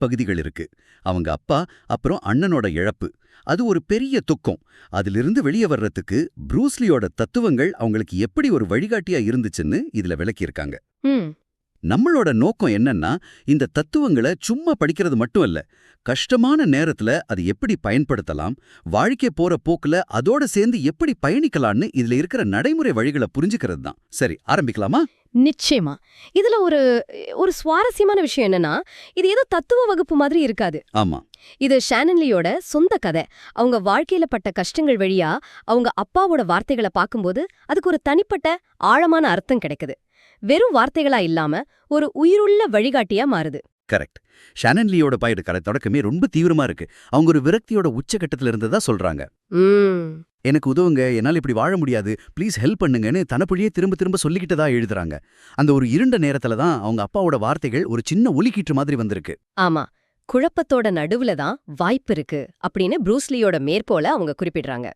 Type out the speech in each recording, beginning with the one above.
பகுதிகள் இருக்கு. அவங்க அப்பா அப்புறம் அண்ணனோட இழப்பு, அது ஒரு பெரிய துக்கம். அதிலிருந்து வெளியே வர்றதுக்கு ப்ரூஸ்லியோட தத்துவங்கள் அவங்களுக்கு எப்படி ஒரு வழிகாட்டியா இருந்துச்சுன்னு இதுல விளக்கியிருக்காங்க. ம் நம்மளோட நோக்கம் என்னன்னா, இந்த தத்துவங்களை சும்மா படிக்கிறது மட்டும் இல்ல, கஷ்டமான நேரத்துல அது எப்படி பயன்படுத்தலாம், வாழ்க்கை போற போக்குல அதோட சேர்ந்து எப்படி பயணிக்கலாம்னு இதுல இருக்கிற நடைமுறை வழிகளை புரிஞ்சுக்கிறது தான். சரி, ஆரம்பிக்கலாமா? நிச்சயமா. இதுல ஒரு ஒரு சுவாரஸ்யமான விஷயம் என்னன்னா, இது ஏதோ தத்துவ வகுப்பு மாதிரி இருக்காது. ஆமா. இது ஷானன் லீயோட சொந்த கதை. அவங்க வாழ்க்கையில பட்ட கஷ்டங்கள் வழியா அவங்க அப்பாவோட வார்த்தைகளை பார்க்கும்போது அதுக்கு ஒரு தனிப்பட்ட ஆழமான அர்த்தம் கிடைக்குது. வெறும் வார்த்தைகளா இல்லாம ஒரு உயிருள்ள வழிகாட்டியா மாறுது. கரெக்ட். ஷானன் லீயோட கதை தொடக்கமே ரொம்ப தீவிரமா இருக்கு. அவங்க ஒரு விரக்தியோட உச்சகட்டத்துல இருந்ததா சொல்றாங்க. ம் எனக்கு உதவுங்க, என்னால இப்படி வாழ முடியாது, ப்ளீஸ் ஹெல்ப் பண்ணுங்கன்னு தனப்படியே திரும்ப திரும்ப சொல்லிக்கிட்டதா எழுதுறாங்க. அந்த ஒரு இருண்ட நேரத்துல தான் அவங்க அப்பாவோட வார்த்தைகள் ஒரு சின்ன ஒலிக்கீற்று மாதிரி வந்திருக்கு. ஆமா, குழப்பத்தோட நடுவுல தான் வாய்ப்பு இருக்கு அப்படின்னு ப்ரூஸ்லியோட மேற்போல அவங்க குறிப்பிடுறாங்க.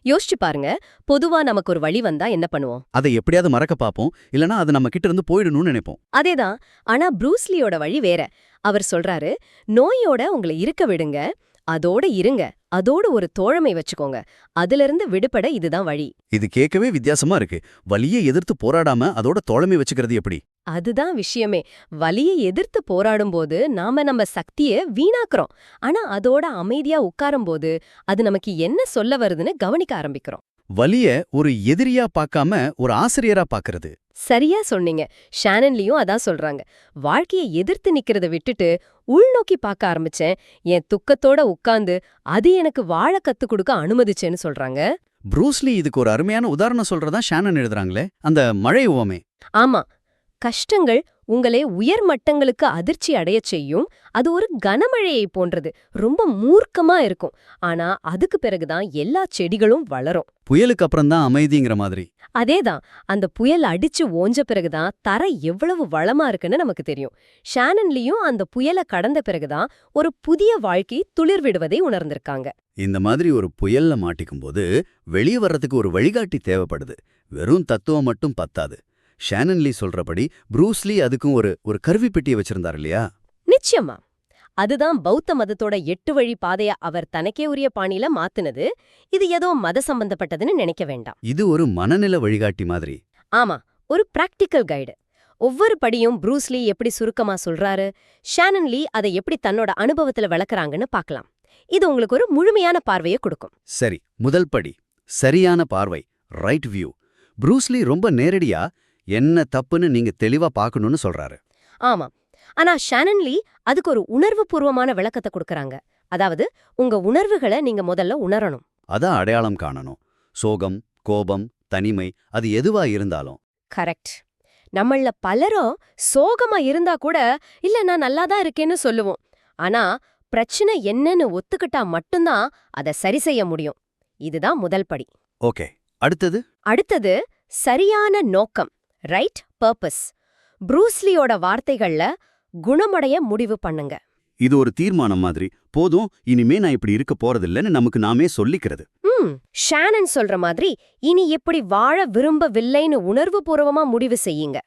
யோசிச்சு பாருங்க, பொதுவா நமக்கு ஒரு வழி வந்தா என்ன பண்ணுவோம்? அதை எப்படியாவது மறக்க பாப்போம், இல்லனா அது நம்ம கிட்ட இருந்து போயிடணும்னு நினைப்போம். அதேதான். ஆனா ப்ரூஸ்லியோட வழி வேற. அவர் சொல்றாரு, நோயோட உங்களை இருக்க விடுங்க, அதோட இருங்க, அதோட ஒரு தோழமை வச்சுக்கோங்க, அதிலிருந்து விடுபட இதுதான் வழி. இது கேட்கவே வித்தியாசமா இருக்கு. வலியை எதிர்த்து போராடாம அதோட தோழமை வச்சுக்கிறது எப்படி? அதுதான் விஷயமே. வலியை எதிர்த்து போராடும்போது நாம நம்ம சக்திய வீணாக்குறோம். ஆனா அதோட அமைதியா உட்காரும்போது அது நமக்கு என்ன சொல்ல வருதுன்னு கவனிக்க ஆரம்பிக்கிறோம். வலிய ஒரு எதிரியா பார்க்காம ஒரு ஆசிரியரா பார்க்கறது. சரியா சொன்னீங்க. ஷானன்லியும் அதான் சொல்றாங்க. வாழ்க்கையை எதிர்த்து நிக்கிறத விட்டுட்டு உள்நோக்கி பார்க்க ஆரம்பிச்சேன். என் துக்கத்தோட உட்கார்ந்து அது எனக்கு வாழ கத்துக் கொடுக்க அனுமதிச்சேன்னு சொல்றாங்க. ப்ரூஸ்லி இதுக்கு ஒரு அருமையான உதாரணம் சொல்றதா ஷானன் எழுதுறாங்களே, அந்த மழை உவமை. ஆமா, கஷ்டங்கள் உங்களை உயர் மட்டங்களுக்கு அதிர்ச்சி அடையச் செய்யும். அது ஒரு கனமழையை போன்றது. ரொம்ப மூர்க்கமா இருக்கும். ஆனா அதுக்கு பிறகுதான் எல்லா செடிகளும் வளரும். புயலுக்கு அப்புறம்தான் அமைதிங்கிற மாதிரி. அதேதான். அந்த புயல் அடிச்சு ஓஞ்ச பிறகுதான் தரை எவ்வளவு வளமா இருக்குன்னு நமக்கு தெரியும். ஷானன்லியும் அந்த புயலை கடந்த பிறகுதான் ஒரு புதிய வாழ்க்கை துளிர் விடுவதை உணர்ந்திருக்காங்க. இந்த மாதிரி ஒரு புயல்ல மாட்டிக்கும்போது வெளியே வர்றதுக்கு ஒரு வழிகாட்டி தேவைப்படுது. வெறும் தத்துவம் மட்டும் பத்தாது. ஷானன்லி சொல்றபடி ப்ரூஸ்லி அதுக்கும் ஒரு கருவிப்பெட்டியை வச்சிருந்தார் இல்லையா? நிச்சயமா. அதுதான் பௌத்த மதத்தோட 8 வழி பாதைய அவர் தனக்கே உரிய பாணியில மாத்துனது. இது ஏதோ மத சம்பந்தப்பட்டதுன்னு நினைக்க வேண்டாம். இது ஒரு மனநில வழிகாட்டி மாதிரி. ஆமா, ஒரு பிராக்டிக்கல் கைடு. ஒவ்வொரு படியும் ப்ரூஸ்லி எப்படி சுருக்கமா சொல்றாரு, ஷானன்லி அதை எப்படி தன்னோட அனுபவத்துல விளக்குறாங்கன்னு பார்க்கலாம். இது உங்களுக்கு ஒரு முழுமையான பார்வையை கொடுக்கும். சரி, முதல் படி சரியான பார்வை, ரைட் வியூ. ப்ரூஸ்லி ரொம்ப நேரடியா என்ன தப்புன்னு நீங்க தெளிவா பார்க்கணும்னு சொல்றாரு. ஆமா, ஆனா ஷானன்லி அதுக்கு ஒரு உணர்வுபூர்வமான விளக்கத்தை கொடுக்கறாங்க. அதாவது உங்க உணர்வுகளை நீங்க முதல்ல உணரணும். அதான் அடையாளம் காணணும். சோகம், கோபம், தனிமை, அது எதுவா இருந்தாலும். கரெக்ட். நம்மள பலரும் சோகமா இருந்தா கூட இல்ல நான் நல்லாதான் இருக்கேன்னு சொல்லுவோம். ஆனா பிரச்சனை என்னன்னு ஒத்துக்கிட்டா மட்டும்தான் அதை சரி செய்ய முடியும். இதுதான் முதல் படி. ஓகே, அடுத்தது சரியான நோக்கம், ரைட் பர்பஸ். ப்ரூஸ்லியோட வார்த்தைகள்ல குணமடைய முடிவு பண்ணுங்க. இது ஒரு தீர்மானம் மாதிரி. போதும், இனிமே நான் இப்படி இருக்க போறதில்லைன்னு நமக்கு நாமே சொல்லிக்கிறது. ஷானன் சொல்ற மாதிரி இனி எப்படி வாழ விரும்பவில்லைன்னு உணர்வுபூர்வமா முடிவு செய்யுங்க.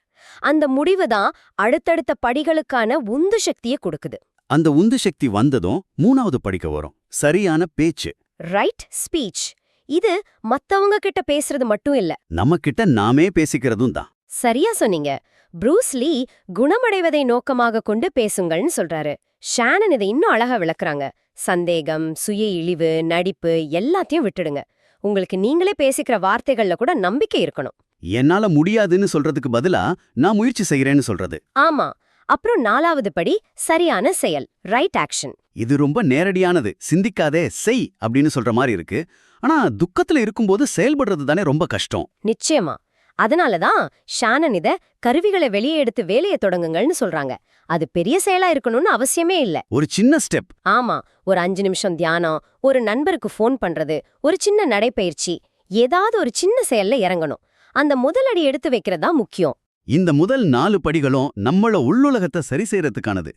அந்த முடிவு தான் அடுத்தடுத்த படிகளுக்கான உந்து சக்தியை கொடுக்குது. அந்த உந்து சக்தி வந்ததும் 3வது படிக்க வரும், சரியான பேச்சு, ரைட் ஸ்பீச். இது மத்தவங்க கிட்ட பேசுறது மட்டும் இல்ல, நம்ம கிட்ட நாமே பேசிக்கிறதும் தான். சரியா சொன்னீங்க. ப்ரூஸ்லி குணமடைவதை நோக்கமாக கொண்டு பேசுங்கள்னு சொல்றாரு. ஷானன் இதை இன்னும் அழகா விளக்குறாங்க. சந்தேகம், சுய இழிவு, நடிப்பு எல்லாத்தையும் விட்டுடுங்க. உங்களுக்கு நீங்களே பேசிக்கிற வார்த்தைகள்ல கூட நம்பிக்கை இருக்கணும். என்னால முடியாதுன்னு சொல்றதுக்கு பதிலா நான் முயற்சி செய்யறேன்னு சொல்றது. ஆமா. அப்புறம் 4வது படி சரியான செயல், ரைட் ஆக்ஷன். இது ரொம்ப நேரடியானது. சிந்திக்காதே செய் அப்படின்னு சொல்ற மாதிரி இருக்கு. ஆனா துக்கத்துல இருக்கும்போது செயல்படுறது தானே ரொம்ப கஷ்டம். நிச்சயமா. அதனாலதான் ஷானன் இத கருவிகளை வெளியே எடுத்து வேலையை தொடங்குங்கள்னு சொல்றாங்க. அது பெரிய செயலா இருக்கணும்னு அவசியமே இல்ல. ஒரு சின்ன ஸ்டெப். ஆமா, ஒரு 5 நிமிஷம் தியானம், ஒரு நண்பருக்கு ஃபோன் பண்றது, ஒரு சின்ன நடைப்பயிற்சி, ஏதாவது ஒரு சின்ன செயல்ல இறங்கணும். அந்த முதல் அடி எடுத்து வைக்கிறதா முக்கியம். இந்த முதல் 4 படிகளும் நம்மள உள்ளுலகத்தை சரி செய்யறதுக்கானது.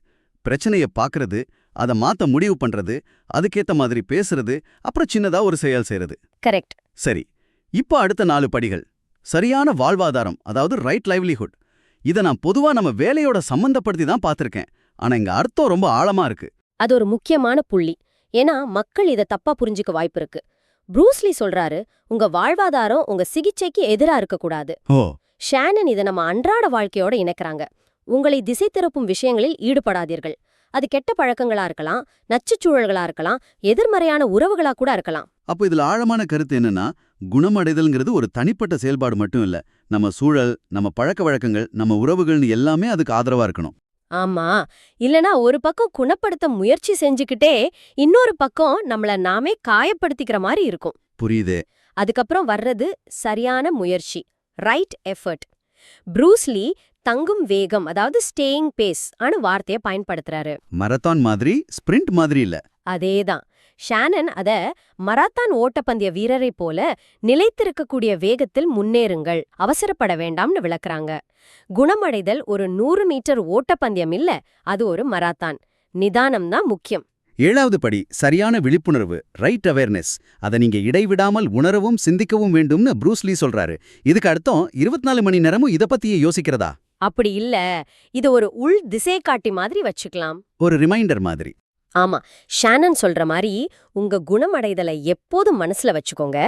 பிரச்சனைய பாக்குறது, அதை மாத்த முடிவு பண்றது, அதுக்கேத்த மாதிரி பேசுறது, அப்புறம் சின்னதா ஒரு செயல் செய்யறது. கரெக்ட். சரி, இப்போ அடுத்த 4 படிகள். சரியான வாழ்வாதாரம், அதாவது ரைட் லைவ்லிஹுட். இதை நான் பொதுவா நம்ம வேலையோட சம்பந்தப்படுத்தி தான் பார்த்திருக்கேன். ஆனா இங்க அர்த்தம் ரொம்ப ஆழமா இருக்கு. அது ஒரு முக்கியமான புள்ளி. ஏன்னா மக்கள் இத தப்பா புரிஞ்சுக்க வாய்ப்பு இருக்கு. ப்ரூஸ்லி சொல்றாரு, உங்க வாழ்வாதாரம் உங்க சிகிச்சைக்கு எதிரா இருக்கக்கூடாது. ஓ, ஷானன் இத நம்ம அன்றாட வாழ்க்கையோட இணைக்கறாங்க. உங்களை திசை திருப்பும் விஷயங்களில் ஈடுபடாதீர்கள். அது கெட்ட பழக்கங்களா இருக்கலாம், நச்சுச்சூழல்களா இருக்கலாம், எதிர்மறையான உறவுகளா கூட இருக்கலாம். அப்போ இதுல ஆழமான கருத்து என்னன்னா, குணமடைதல்ங்கிறது ஒரு தனிப்பட்ட செயல்பாடு மட்டும் இல்ல. நம்ம சூழல், நம்ம பழக்க வழக்கங்கள், நம்ம உறவுகள்னு எல்லாமே அதுக்கு ஆதரவா இருக்கணும். ஆமா, இல்லனா ஒரு பக்கம் குணப்படுத்த முயற்சி செஞ்சுக்கிட்டே இன்னொரு பக்கம் நம்மள நாமே காயப்படுத்திக்கிற மாதிரி இருக்கும். புரியுது. அதுக்கப்புறம் வர்றது சரியான முயற்சி, ரைட் எஃபர்ட். ப்ரூஸ்லி தங்கும் வேகம், அதாவது ஸ்டேயிங் பேஸ் ஆன வார்த்தையை பயன்படுத்துறாரு. மரத்தான் மாதிரி, ஸ்பிரிண்ட் மாதிரி இல்ல. அதேதான். ஷானன் அத மராத்தான் ஓட்டப்பந்தய வீரரை போல நிலைத்திருக்கக்கூடிய வேகத்தில் முன்னேறுங்கள், அவசரப்பட வேண்டாம்னு விளக்குறாங்க. குணமடைதல் ஒரு 100 மீட்டர் ஓட்டப்பந்தயம் இல்ல, அது ஒரு மராத்தான். நிதானம் தான் முக்கியம். 7வது படி சரியான விழிப்புணர்வு, ரைட் அவேர்னஸ். அதை நீங்க இடைவிடாமல் உணரவும் சிந்திக்கவும் வேண்டும்னு ப்ரூஸ்லி சொல்றாரு. இதுக்கு அர்த்தம் 24 மணி நேரமும் இத பத்தியே யோசிக்கிறதா? அப்படி இல்ல, இது ஒரு உள் திசை காட்டி மாதிரி வச்சுக்கலாம். ஒரு ரிமைண்டர் மாதிரி. ஆமா, ஷானன் சொல்ற மாதிரி உங்க குணமடைதலை எப்போதும் மனசுல வச்சுக்கோங்க.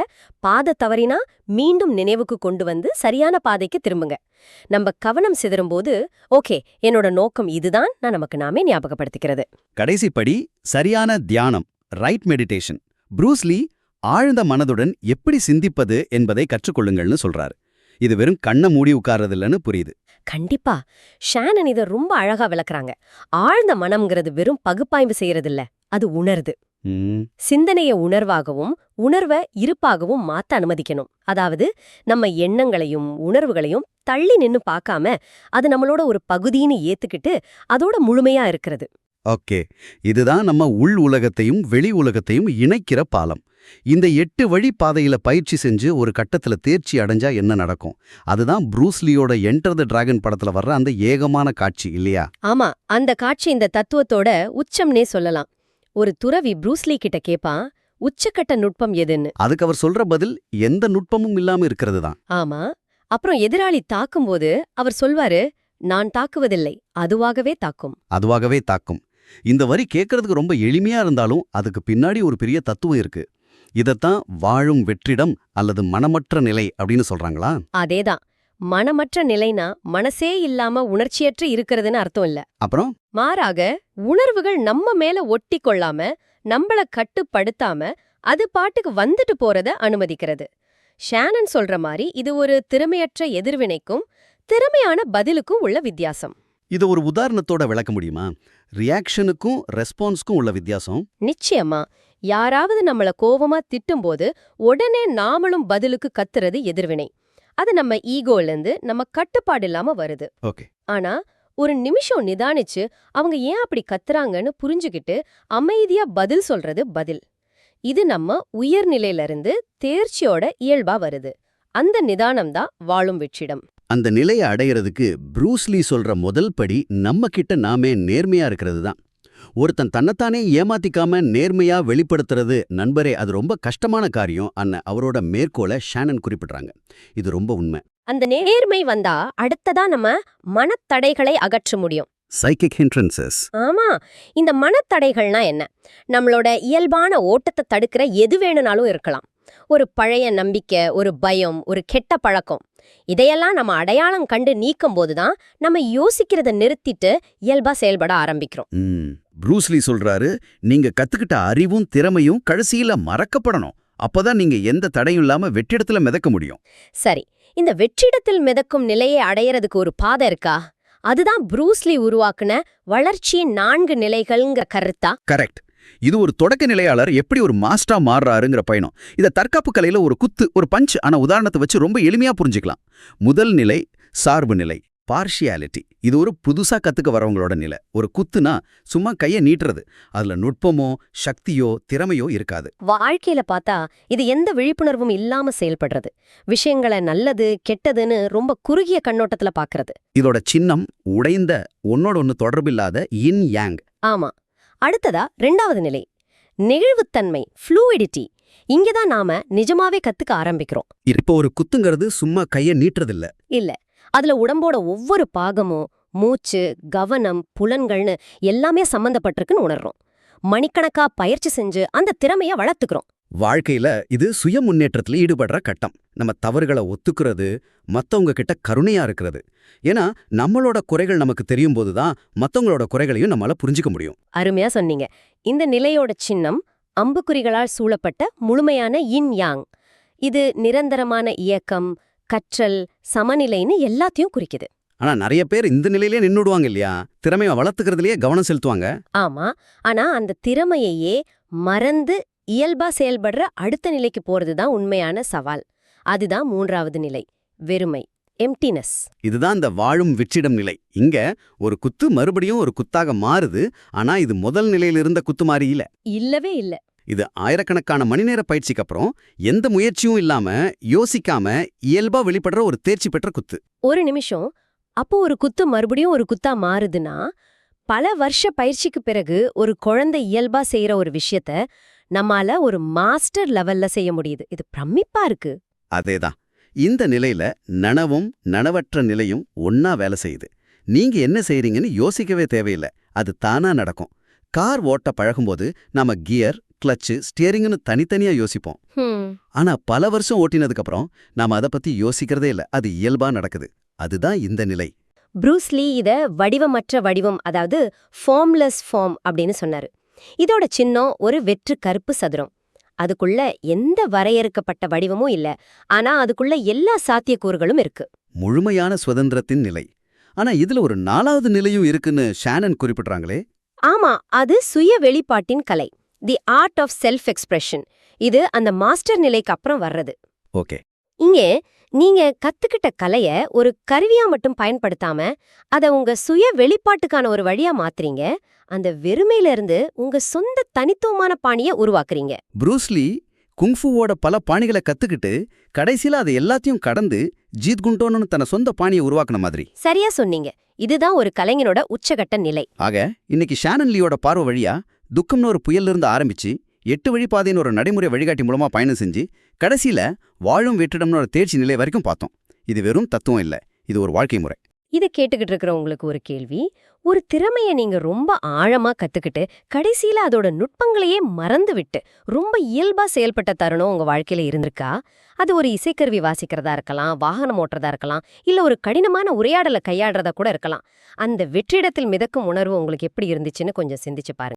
பாதை தவறினா மீண்டும் நினைவுக்கு கொண்டு வந்து சரியான பாதைக்கு திரும்புங்க. நம்ம கவனம் சிதறும்போது, ஓகே, என்னோட நோக்கம் இதுதான் நான் நமக்கு நாமே ஞாபகப்படுத்திக்கிறது. கடைசி படி சரியான தியானம், ரைட் மெடிடேஷன். ப்ரூஸ்லி ஆழ்ந்த மனதுடன் எப்படி சிந்திப்பது என்பதை கற்றுக்கொள்ளுங்கள்னு சொல்றாரு. இது வெறும் கண்ணை மூடி உட்கார்றதில்லன்னு புரியுது. கண்டிப்பா, ஷானன் இத ரொம்ப அழகா விளக்குறாங்க. ஆழ்ந்த மனம்ங்கிறது வெறும் பகுப்பாய்வு செய்யறதில்ல, அது உணருது. சிந்தனைய உணர்வாகவும் உணர்வை இருப்பாகவும் மாத்த அனுமதிக்கணும். அதாவது நம்ம எண்ணங்களையும் உணர்வுகளையும் தள்ளி நின்னு பார்க்காம அது நம்மளோட ஒரு பகுதின்னு ஏத்துக்கிட்டு அதோட முழுமையா இருக்கிறது. ஓகே, இதுதான் நம்ம உள் உலகத்தையும் வெளி உலகத்தையும் இணைக்கிற பாலம். இந்த 8 வழி பாதையில பயிற்சி செஞ்சு ஒரு கட்டத்துல தேர்ச்சி அடைஞ்சா என்ன நடக்கும்? அதுதான் ப்ரூஸ்லியோட என்டர் தி டிராகன் படத்துல வர்ற அந்த ஏகமான காட்சி இல்லையா? ஆமா, அந்த காட்சி இந்த தத்துவத்தோட உச்சம்னே சொல்லலாம். ஒரு துறவி ப்ரூஸ்லி கிட்ட கேப்பான், உச்சக்கட்ட நுட்பம் எதுன்னு. அதுக்கு அவர் சொல்ற பதில் எந்த நுட்பமும் இல்லாம இருக்கிறது தான். ஆமா, அப்புறம் எதிராளி தாக்கும்போது அவர் சொல்வாரு, நான் தாக்குவதில்லை, அதுவாகவே தாக்கும். அதுவாகவே தாக்கும். இந்த வரி கேட்கறதுக்கு ரொம்ப எளிமையா இருந்தாலும் அதுக்கு பின்னாடி ஒரு பெரிய தத்துவம் இருக்கு. இதத்தான் வாழும் வெற்றிடம் அல்லது மனமற்ற நிலை அப்படின்னு சொல்றாங்களா? அதேதான். மனமற்ற நிலைனா மனசே இல்லாம உணர்ச்சியற்று இருக்கிறதுன்னு அர்த்தம் இல்ல. அப்புறம் மாறாக உணர்வுகள் நம்ம மேல ஒட்டி கொள்ளாம, நம்மள கட்டுப்படுத்தாம அது பாட்டுக்கு வந்துட்டு போறத அனுமதிக்கிறது. ஷானன் சொல்ற மாதிரி இது ஒரு திறமையற்ற எதிர்வினைக்கும் திறமையான பதிலுக்கும் உள்ள வித்தியாசம். இதை ஒரு உதாரணத்தோட விளக்க முடியுமா? ரியாக்ஷனுக்கும் ரெஸ்பான்ஸ்க்கும் உள்ள வித்தியாசம். நிச்சயமா. யாராவது நம்மள கோவமா திட்டும்போது உடனே நாமளும் பதிலுக்கு கத்துறது எதிர்வினை. அது நம்ம ஈகோலேருந்து நம்ம கட்டுப்பாடு இல்லாம வருது. ஓகே. ஆனா ஒரு நிமிஷம் நிதானிச்சு அவங்க ஏன் அப்படி கத்துறாங்கன்னு புரிஞ்சுகிட்டு அமைதியா பதில் சொல்றது பதில். இது நம்ம உயர்நிலையிலிருந்து தேர்ச்சியோட இயல்பா வருது. அந்த நிதானம் தான் வாழும் வெற்றிடம். அந்த நிலையை அடையிறதுக்கு ப்ரூஸ்லி சொல்ற முதல் படி நம்ம கிட்ட நாமே நேர்மையா இருக்கிறது தான். ஒருத்தன் தன்னைத்தானே ஏமாத்திக்காம நேர்மையா வெளிப்படுத்துறது நண்பரே, அது ரொம்ப கஷ்டமான காரியம் அன்ன அவரோட மேற்கோளை ஷானன் குறிப்பிடுறாங்க. இது ரொம்ப உண்மை. அந்த நேர்மை வந்தா அடுத்ததா நம்ம மனத்தடைகளை அகற்ற முடியும். Psychic hindrances. ஆமா, இந்த மனத்தடைகள்னா என்ன? நம்மளோட இயல்பான ஓட்டத்தை தடுக்கிற எது வேணும்னாலும் இருக்கலாம். ஒரு பழைய நம்பிக்கை, ஒரு பயம், ஒரு கெட்ட பழக்கம். இதையெல்லாம் நம்ம அடையாளம் கண்டு நீக்கும் போதுதான் நம்ம யோசிக்கிறத நிறுத்திட்டு இயல்பா செயல்பட ஆரம்பிக்கிறோம். ப்ரூஸ்லி சொல்றாரு, நீங்க கத்துக்கிட்ட அறிவும் திறமையும் கடைசியில மறக்கப்படணும். அப்பதான் நீங்க எந்த தடையும் இல்லாம வெற்றிடத்துல மிதக்க முடியும். சரி, இந்த வெற்றிடத்தில் மிதக்கும் நிலையை அடையறதுக்கு ஒரு பாதை இருக்கா? அதுதான் ப்ரூஸ்லி உருவாக்குன வளர்ச்சியின் 4 நிலைகள்ங்கிற கருத்தா? கரெக்ட். இது ஒரு தொடக்க நிலையாளர் எப்படி ஒரு மாஸ்டரா மாறுறாருங்கிற பயணம். இத தற்காப்பு கலையில ஒரு குத்து, ஒரு பஞ்ச் ஆன உதாரணத்தை வச்சு ரொம்ப எளிமையா புரிஞ்சுக்கலாம். முதல் நிலை சார்பு நிலை, பார்ஷியாலிட்டி. இது ஒரு புதுசா கத்துக்க வரவங்களோட நிலை. ஒரு குத்துனா சும்மா கையை நீட்டுறது. அதுல நுட்பமோ சக்தியோ திறமையோ இருக்காது. வாழ்க்கையில பார்த்தா இது எந்த விழிப்புணர்வும் இல்லாம செயல்படுறது. விஷயங்களை நல்லது கெட்டதுன்னு ரொம்ப குறுகிய கண்ணோட்டத்துல பாக்குறது. இதோட சின்னம் உடைந்த, ஒன்னோட ஒன்னு தொடர்பில்லாத இன் யாங். ஆமா. அடுத்ததா 2வது நிலை, நெகிழ்வுத்தன்மை, ஃப்ளூயிடிட்டி. இங்கதான் நாம நிஜமாவே கத்துக்க ஆரம்பிக்கிறோம். இப்போ ஒரு குத்துங்கிறது சும்மா கையை நீட்டுறதில்ல. இல்ல, அதுல உடம்போட ஒவ்வொரு பாகமும் மூச்சு, கவனம், புலன்கள்னு எல்லாமே சம்பந்தப்பட்டிருக்குன்னு உணர்றோம். மணிக்கணக்கா பயிற்சி செஞ்சு அந்த திறமைய வளர்த்துக்கிறோம். வாழ்க்கையில இது சுய முன்னேற்றத்துல ஈடுபடுற கட்டம். நம்ம தவறுகளை ஒத்துக்கிறது, மத்தவங்க கிட்ட கருணையா இருக்கிறது. ஏன்னா நம்மளோட குறைகள் நமக்கு தெரியும் போதுதான் மத்தவங்களோட குறைகளையும் நம்மளால புரிஞ்சுக்க முடியும். அருமையா சொன்னீங்க. இந்த நிலையோட சின்னம் அம்புக்குறிகளால் சூழப்பட்ட முழுமையான yin yang. இது நிரந்தரமான இயக்கம், கற்றல், சமநிலைன்னு எல்லாத்தையும் குறிக்குது. ஆனா நிறைய பேர் இந்த நிலையிலே நின்னுடுவாங்க இல்லையா? திறமையை வளர்த்துக்கிறதுலயே கவனம் செலுத்துவாங்க. ஆமா, ஆனா அந்த திறமையையே மறந்து இயல்பா செயல்படுற அடுத்த நிலைக்கு போறதுதான் உண்மையான சவால். அதுதான் 3வது நிலை, வெறுமை, எம்டினஸ். இதுதான் இந்த வாழும் வெற்றிடம் நிலை. இங்க ஒரு குத்து மறுபடியும் ஒரு குத்தாக மாறுது. ஆனா இது முதல் நிலையில இருந்த குத்து மாதிரி இல்ல. இல்லவே இல்ல. இது ஆயிரக்கணக்கான மணி நேர பயிற்சிக்கு அப்புறம் எந்த முயற்சியும் இல்லாம யோசிக்காம இயல்பா வெளிப்படுற ஒரு தேர்ச்சி பெற்ற குத்து. ஒரு நிமிஷம், அப்போ ஒரு குத்து மறுபடியும் ஒரு குத்தா மாறுதுன்னா, பல வருஷ பயிற்சிக்கு பிறகு ஒரு குழந்தை இயல்பா செய்யற ஒரு விஷயத்த நம்மால ஒரு மாஸ்டர் லெவல்ல செய்ய முடியுது. இது பிரமிப்பா இருக்கு. அதேதான். இந்த நிலையில நனவும் நனவற்ற நிலையும் ஒன்னா வேலை செய்யுது. நீங்க என்ன செய்றீங்கன்னு யோசிக்கவே தேவையில்லை. அது தானா நடக்கும். கார் ஓட்ட பழகும்போது நாம கியர், கிளட்சு, ஸ்டியரிங்னு தனித்தனியா யோசிப்போம். ஆனா பல வருஷம் ஓட்டினதுக்கு அப்புறம் நாம அதை பத்தி யோசிக்கிறதே இல்ல. அது இயல்பா நடக்குது. அதுதான் இந்த நிலை. ப்ரூஸ்லி இத வடிவமற்ற வடிவம், அதாவது ஃபார்ம்லெஸ் ஃபார்ம் அப்படின்னு சொன்னாரு. இதோட சின்னம் ஒரு வெற்று கருப்பு சதுரம். அதுக்குள்ள எந்த வரையறுக்கப்பட்ட வடிவமும் இல்ல. ஆனா அதுக்குள்ள எல்லா சாத்தியக்கூறுகளும் இருக்கு. முழுமையான சுதந்திரத்தின் நிலை. ஆனா இதுல ஒரு 4வது நிலையும் இருக்குன்னு ஷானன் குறிப்பிடுறாங்களே. ஆமா, அது சுய வெளிப்பாட்டின் கலை, the art of self expression. இது அந்த மாஸ்டர் நிலைக்கு அப்புறம் வர்றது. ஓகே. இங்கே நீங்க கத்துக்கிட்ட கலைய ஒரு கருவியா மட்டும் பயன்படுத்தாம அத உங்க சுய வெளிப்பாட்டுக்கான ஒரு வழியா மாத்துறீங்க. அந்த வெறுமையில இருந்து உங்க சொந்த தனித்துவமான பாணிய உருவாக்குறீங்க. ப்ரூஸ்லி குங்ஃபுவோட பல பாணிகளை கத்துக்கிட்டு கடைசியில அதை எல்லாத்தையும் கடந்து ஜீத் குண்டோன்னு தன்னை சொந்த பாணியை உருவாக்குன மாதிரி. சரியா சொன்னீங்க. இதுதான் ஒரு கலைஞனோட உச்சகட்ட நிலை. ஆக இன்னைக்கு ஷானன் லீயோட பார்வை வழியா துக்கம்னு ஒரு புயல்ல இருந்து ஆரம்பிச்சு 8 வழிப்பாதைன்னு ஒரு நடைமுறை வழிகாட்டி மூலமா பயணம் செஞ்சு கடைசியில வாழும் வெற்றிடம்னு ஒரு தேர்ச்சி நிலை வரைக்கும் பார்த்தோம். இது வெறும் தத்துவம் இல்ல, இது ஒரு வாழ்க்கை முறை. இதை கேட்டுக்கிட்டு இருக்கிறவங்களுக்கு ஒரு கேள்வி. ஒரு திறமைய நீங்க ரொம்ப ஆழமா கத்துக்கிட்டு கடைசியில அதோட நுட்பங்களையே மறந்து விட்டு ரொம்ப இயல்பா செயல்பட்ட தருணம் உங்க வாழ்க்கையில இருந்திருக்கா? அது ஒரு இசைக்கருவி வாசிக்கிறதா இருக்கலாம், வாகனம் ஓட்டுறதா இருக்கலாம், இல்ல ஒரு கடினமான உரையாடலை கையாடுறதா கூட இருக்கலாம். அந்த வெற்றிடத்தில் மிதக்கும் உணர்வு உங்களுக்கு எப்படி இருந்துச்சுன்னு கொஞ்சம் சிந்திச்சு பாருங்க.